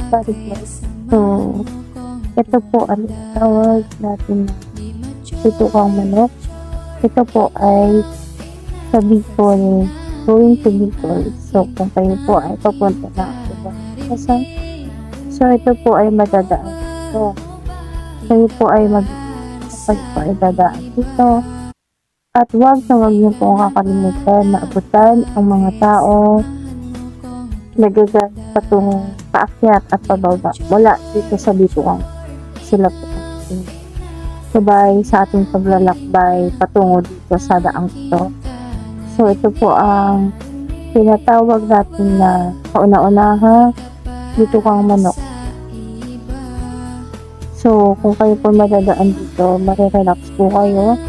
Barilos. So, ito po ang tawag natin na Bitukang Manok. Ito po ay sa Bicol, going to Bicol. So, kung kayo po ay papunta na ibang Quezon, so ito po ay madadaan dito. Kayo po ay dadaan dito. At huwag niyo po kakalimutan na abutan ang mga tao nagagat patungong paakyat at pababa wala dito sa Bitukang. Sila po sabay sa ating paglalakbay patungo dito sa daang ito. So ito po ang tinatawag natin na kauna-unaha Bitukang Manok. So kung kayo po madadaan dito, marirelax po kayo